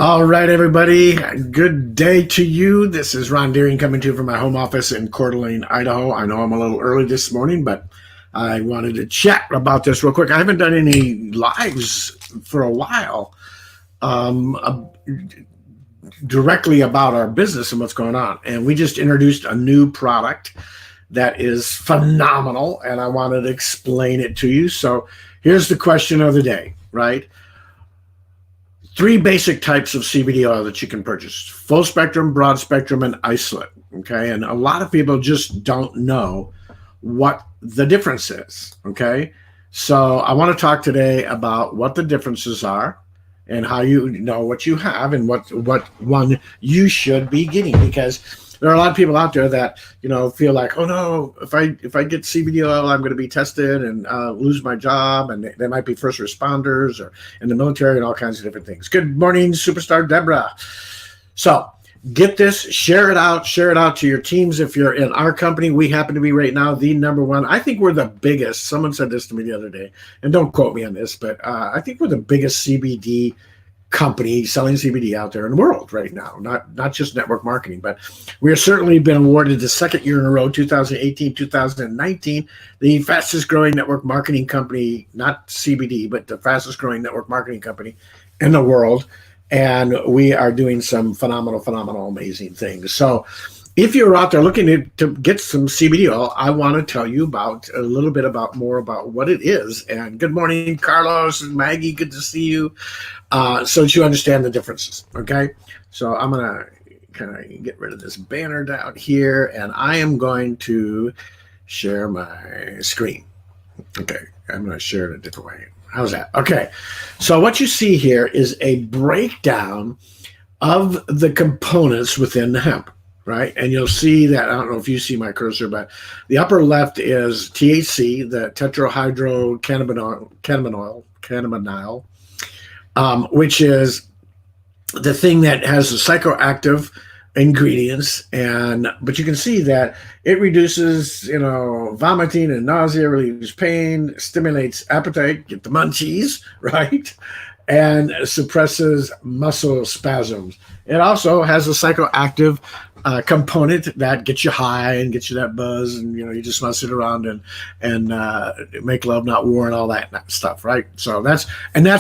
All right, everybody. Good day to you. This is Ron Deering coming to you from my home office in Coeur d'Alene, Idaho. I know I'm a little early this morning, but I wanted to chat about this real quick. I haven't done any lives for a while directly about our business and what's going on. And we just introduced a new product that is phenomenal, and I wanted to explain it to you. So here's the question of the day, right? Three basic types of CBD oil that you can purchase: full spectrum, broad spectrum, and isolate. Okay. And a lot of people just don't know what the difference is. Okay. So I want to talk today about what the differences are and how you know what you have and what one you should be getting, because there are a lot of people out there that feel like, oh no, if I get CBD oil, I'm going to be tested and lose my job, and they might be first responders or in the military and all kinds of different things. Good morning, superstar Deborah. So get this, share it out to your teams. If you're in our company, we happen to be right now the number one. I think we're the biggest. Someone said this to me the other day, and don't quote me on this, but I think we're the biggest CBD company selling CBD out there in the world right now, not just network marketing, but we have certainly been awarded the second year in a row, 2018, 2019, the fastest growing network marketing company, not CBD, but the fastest growing network marketing company in the world. And we are doing some phenomenal, amazing things. So if you're out there looking to get some CBD oil, I want to tell you about a little bit more about what it is. And good morning, Carlos and Maggie. Good to see you. So that you understand the differences. Okay. So I'm going to kind of get rid of this banner down here, and I am going to share my screen. Okay. I'm going to share it a different way. How's that? Okay. So what you see here is a breakdown of the components within the hemp, right? And you'll see that, I don't know if you see my cursor, but the upper left is THC, the tetrahydrocannabinol, which is the thing that has the psychoactive ingredients. But you can see that it reduces, vomiting and nausea, relieves pain, stimulates appetite, get the munchies, right? And suppresses muscle spasms. It also has a psychoactive component that gets you high and gets you that buzz, and you just want to sit around and make love, not war, and all that stuff, right? So that's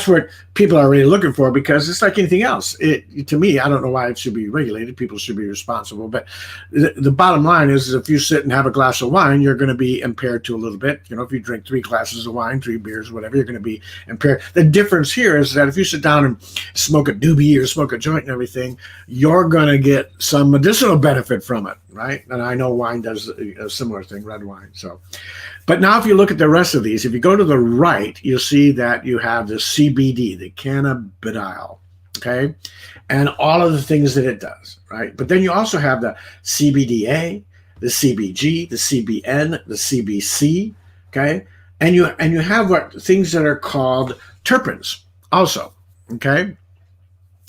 what people are really looking for, because it's like anything else. To me, I don't know why it should be regulated. People should be responsible, but the bottom line is if you sit and have a glass of wine, you're going to be impaired to a little bit. If you drink 3 glasses of wine, 3 beers, whatever, you're going to be impaired. The difference here is that if you sit down and smoke a doobie or smoke a joint and everything, you're going to get some medicinal benefit from it, right? And I know wine does a similar thing, red wine. So, but now if you look at the rest of these, if you go to the right, you'll see that you have the CBD, the cannabidiol, okay, and all of the things that it does, right? But then you also have the CBDA, the CBG, the CBN, the CBC, okay, and you have things that are called terpenes also, okay.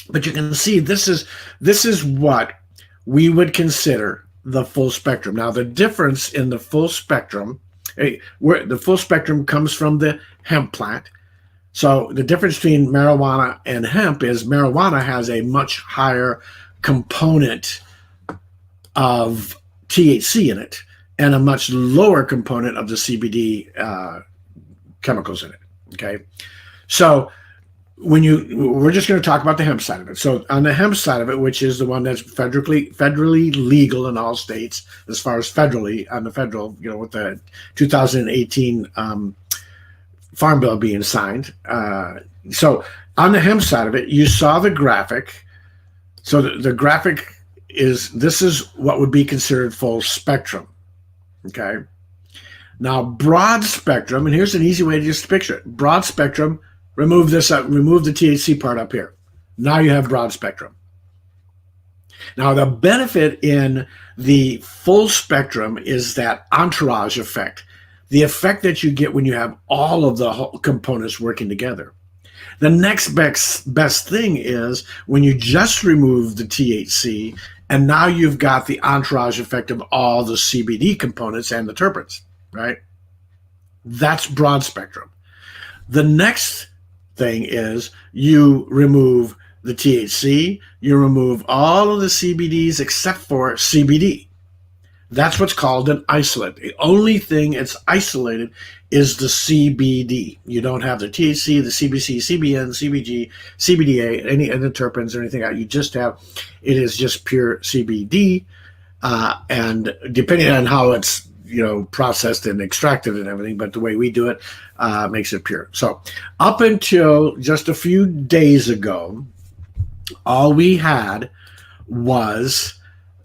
But you can see this is what we would consider the full spectrum. Now, the difference in the full spectrum, where the full spectrum comes from the hemp plant. So the difference between marijuana and hemp is marijuana has a much higher component of THC in it and a much lower component of the CBD chemicals in it. Okay, so we're just going to talk about the hemp side of it. So on the hemp side of it, which is the one that's federally legal in all states, as far as federally on the federal, with the 2018 Farm Bill being signed. So on the hemp side of it, you saw the graphic. So the graphic this is what would be considered full spectrum. Okay. Now broad spectrum, and here's an easy way to just picture it. Broad spectrum. Remove this up, remove the THC part up here. Now you have broad spectrum. Now, the benefit in the full spectrum is that entourage effect, the effect that you get when you have all of the components working together. The next best thing is when you just remove the THC, and now you've got the entourage effect of all the CBD components and the terpenes, right? That's broad spectrum. The next thing is you remove the THC, you remove all of the CBDs except for CBD. That's what's called an isolate. The only thing it's isolated is the CBD. You don't have the THC, the CBC, CBN, CBG, CBDA, any other terpenes or anything. You just have, it is just pure CBD. And depending on how it's, processed and extracted and everything, but the way we do it makes it pure. So up until just a few days ago, all we had was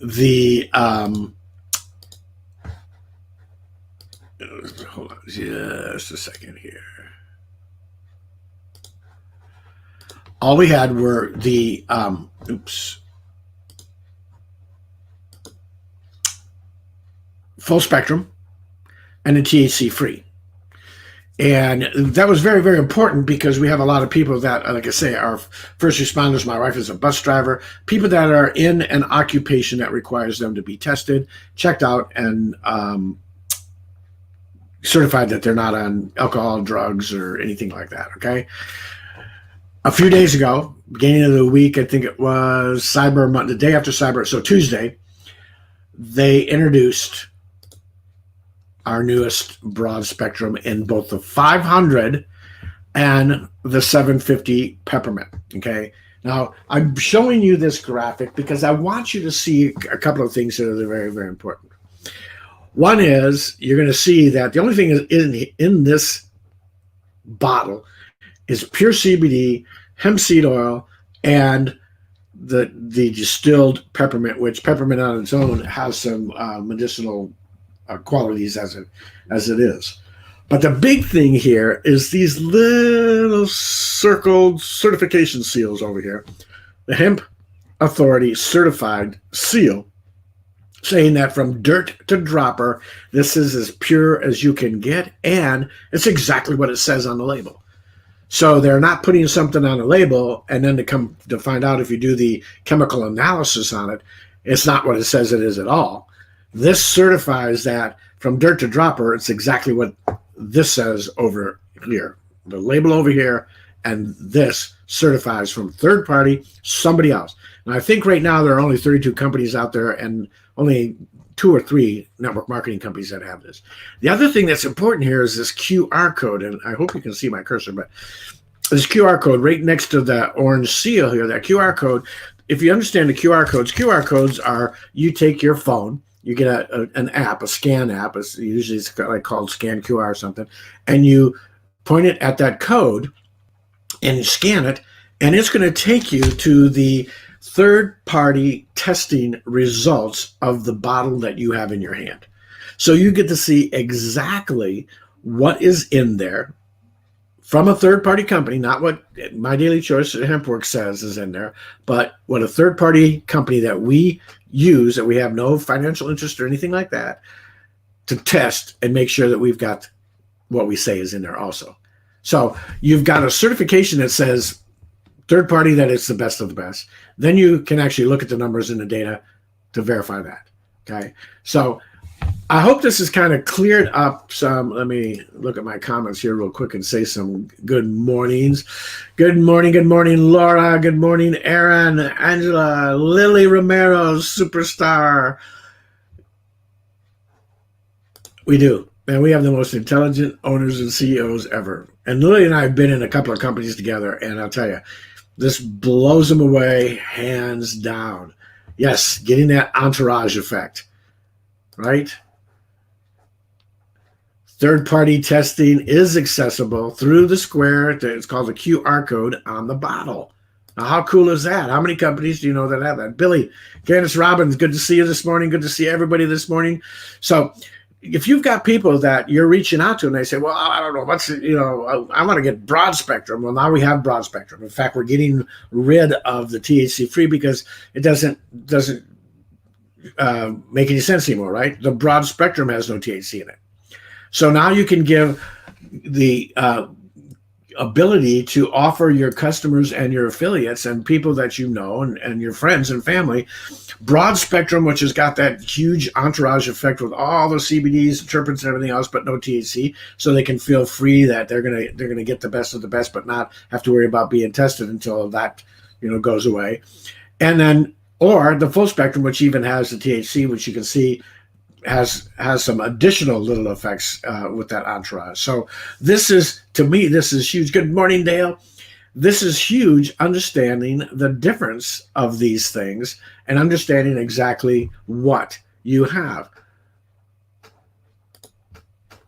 the, hold on just a second here. All we had were the, full spectrum and the THC free. And that was very, very important because we have a lot of people that, like I say, are first responders. My wife is a bus driver, people that are in an occupation that requires them to be tested, checked out, and certified that they're not on alcohol, drugs, or anything like that, okay? A few days ago, beginning of the week, I think it was Cyber Monday, the day after Cyber, so Tuesday, they introduced our newest broad spectrum in both the 500 and the 750 peppermint, okay? Now, I'm showing you this graphic because I want you to see a couple of things that are very, very important. One is you're going to see that the only thing is in this bottle is pure CBD, hemp seed oil, and the distilled peppermint, which peppermint on its own has some medicinal qualities as it is. But the big thing here is these little circled certification seals over here. The Hemp Authority certified seal, saying that from dirt to dropper, this is as pure as you can get, and it's exactly what it says on the label. So they're not putting something on a label and then to come to find out if you do the chemical analysis on it, it's not what it says it is at all. This certifies that from dirt to dropper, it's exactly what this says over here. The label over here, and this certifies from third party, somebody else. And I think right now there are only 32 companies out there and only 2 or 3 network marketing companies that have this. The other thing that's important here is this QR code, and I hope you can see my cursor, but this QR code right next to the orange seal here, that QR code, if you understand the QR codes are, you take your phone, you get an app, a scan app, usually it's like called Scan QR or something, and you point it at that code and you scan it, and it's going to take you to the third-party testing results of the bottle that you have in your hand. So you get to see exactly what is in there from a third-party company, not what My Daily Choice Hempworks says is in there, but what a third-party company that we use, that we have no financial interest or anything like that, to test and make sure that we've got what we say is in there also. So you've got a certification that says third party that it's the best of the best. Then you can actually look at the numbers and the data to verify that. Okay. So I hope this has kind of cleared up some. Let me look at my comments here real quick and say some good mornings. Good morning, Laura. Good morning, Aaron, Angela, Lily Romero, superstar. We do. Man, we have the most intelligent owners and CEOs ever. And Lily and I have been in a couple of companies together, and I'll tell you, this blows them away hands down. Yes, getting that entourage effect, right? Third-party testing is accessible through the square. It's called the QR code on the bottle. Now, how cool is that? How many companies do you know that have that? Billy, Candace Robbins, good to see you this morning. Good to see everybody this morning. So if you've got people that you're reaching out to and they say, well, I don't know, I want to get broad spectrum. Well, now we have broad spectrum. In fact, we're getting rid of the THC free because it doesn't make any sense anymore, right? The broad spectrum has no THC in it. So now you can give the ability to offer your customers and your affiliates and people that you know and your friends and family broad spectrum, which has got that huge entourage effect with all the CBDs, terpenes, and everything else, but no THC, so they can feel free that they're gonna get the best of the best, but not have to worry about being tested until that goes away. And then, or the full spectrum, which even has the THC, which you can see has some additional little effects with that entourage. So this is, to me, this is huge. Good morning, Dale. This is huge, understanding the difference of these things and understanding exactly what you have.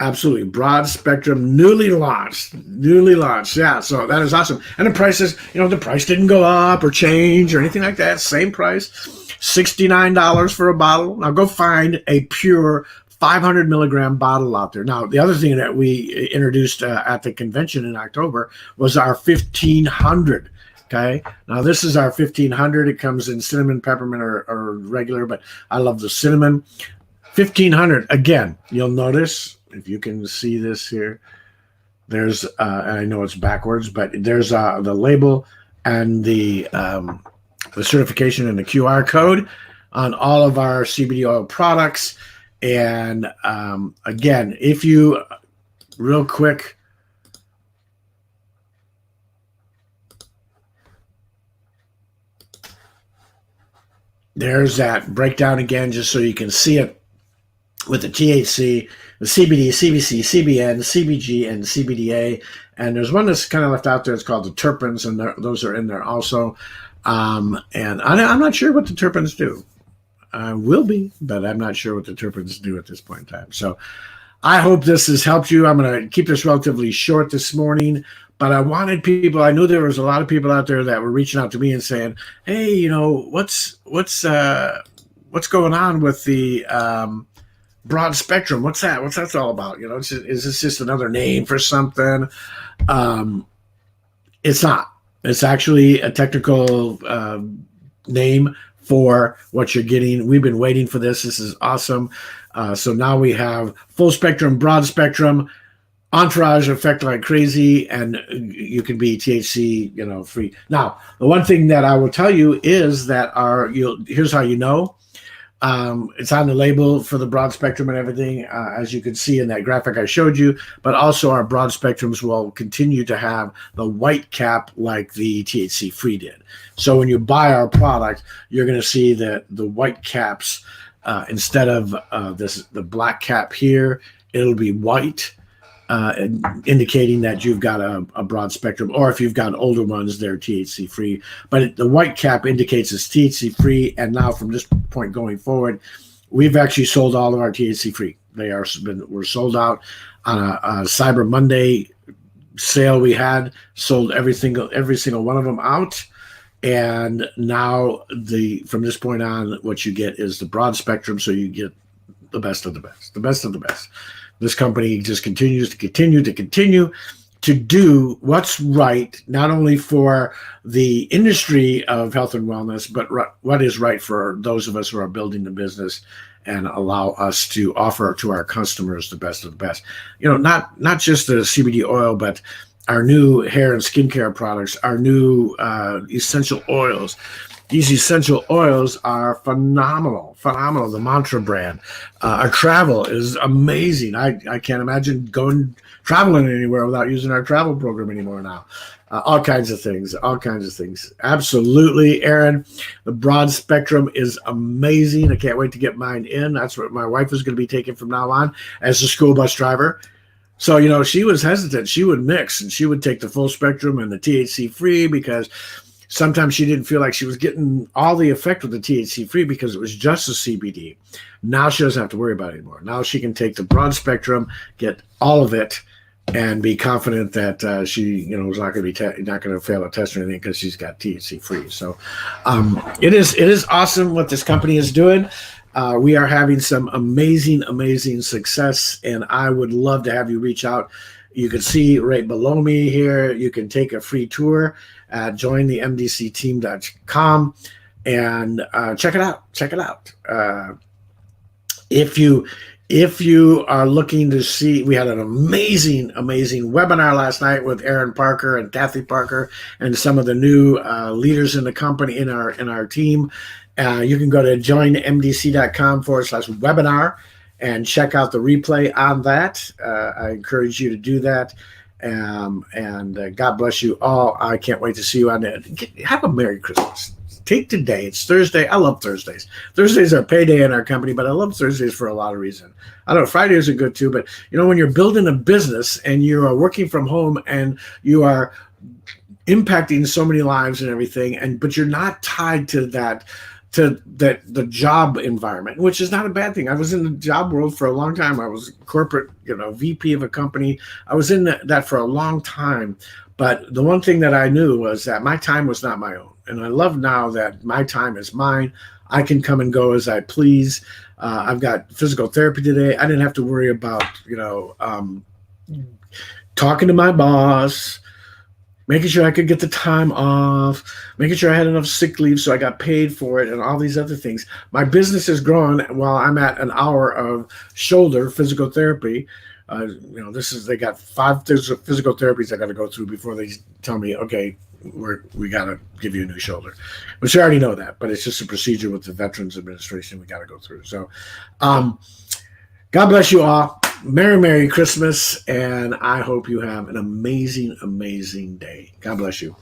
Absolutely. Broad spectrum, newly launched. Yeah, so that is awesome. And the prices, the price didn't go up or change or anything like that. Same price, $69 for a bottle. Now go find a pure 500 milligram bottle out there. Now, the other thing that we introduced at the convention in October was our 1500. Okay. Now this is our 1500. It comes in cinnamon, peppermint, or regular, but I love the cinnamon. 1500. Again, you'll notice, if you can see this here, there's, and I know it's backwards, but there's the label and the certification and the QR code on all of our CBD oil products. And again, if you, real quick, there's that breakdown again, just so you can see it with the THC, the CBD, CBC, CBN, CBG, and CBDA. And there's one that's kind of left out there. It's called the terpenes, and those are in there also. And I'm not sure what the terpenes do. I will be, but I'm not sure what the terpenes do at this point in time. So I hope this has helped you. I'm going to keep this relatively short this morning, but I wanted people, I knew there was a lot of people out there that were reaching out to me and saying, hey, what's going on with the broad spectrum? What's that? What's that all about? Is this just another name for something? It's not. It's actually a technical name for what you're getting. We've been waiting for this. This is awesome. So now we have full spectrum, broad spectrum, entourage effect like crazy, and you can be THC, free. Now, the one thing that I will tell you is that here's how you know. It's on the label for the broad spectrum and everything, as you can see in that graphic I showed you, but also our broad spectrums will continue to have the white cap like the THC free did. So when you buy our product, you're going to see that the white caps, instead of the black cap here, it'll be white, indicating that you've got a broad spectrum, or if you've got older ones, they're THC free. But the white cap indicates it's THC free, and now from this point going forward, we've actually sold all of our THC free. We're sold out on a Cyber Monday sale we had. Sold every single one of them out, and now from this point on, what you get is the broad spectrum. So you get the best of the best, the best of the best. This company just continues to do what's right, not only for the industry of health and wellness, but what is right for those of us who are building the business and allow us to offer to our customers the best of the best. Not just the CBD oil, but our new hair and skincare products, our new essential oils. These essential oils are phenomenal. The Mantra brand. Our travel is amazing. I can't imagine traveling anywhere without using our travel program anymore now. All kinds of things. Absolutely, Aaron. The broad spectrum is amazing. I can't wait to get mine in. That's what my wife is going to be taking from now on as a school bus driver. So, she was hesitant. She would mix, and she would take the full spectrum and the THC free because sometimes she didn't feel like she was getting all the effect with the THC free because it was just a CBD. Now she doesn't have to worry about it anymore. Now she can take the broad spectrum, get all of it, and be confident that she, is not going to fail a test or anything because she's got THC free. So it is awesome what this company is doing. We are having some amazing success, and I would love to have you reach out. You can see right below me here, you can take a free tour at jointhemdcteam.com and check it out. If you are looking to see, we had an amazing webinar last night with Aaron Parker and Kathy Parker and some of the new leaders in the company, in our team. You can go to joinmdc.com/webinar and check out the replay on that. I encourage you to do that. And God bless you all. I can't wait to see you on it. Have a Merry Christmas. Take today. It's Thursday. I love Thursdays. Thursdays are payday in our company, but I love Thursdays for a lot of reasons. I don't know, Fridays are good too, but when you're building a business and you are working from home and you are impacting so many lives and everything, but you're not tied to the job environment, which is not a bad thing. I was in the job world for a long time. I was corporate, VP of a company. I was in that for a long time. But the one thing that I knew was that my time was not my own. And I love now that my time is mine. I can come and go as I please. I've got physical therapy today. I didn't have to worry about, talking to my boss, making sure I could get the time off, making sure I had enough sick leave so I got paid for it, and all these other things. My business has grown while I'm at an hour of shoulder physical therapy. They got 5 physical therapies I got to go through before they tell me, okay, we got to give you a new shoulder, which I already know that, but it's just a procedure with the Veterans Administration we got to go through. So, God bless you all. Merry Christmas, and I hope you have an amazing, amazing day. God bless you.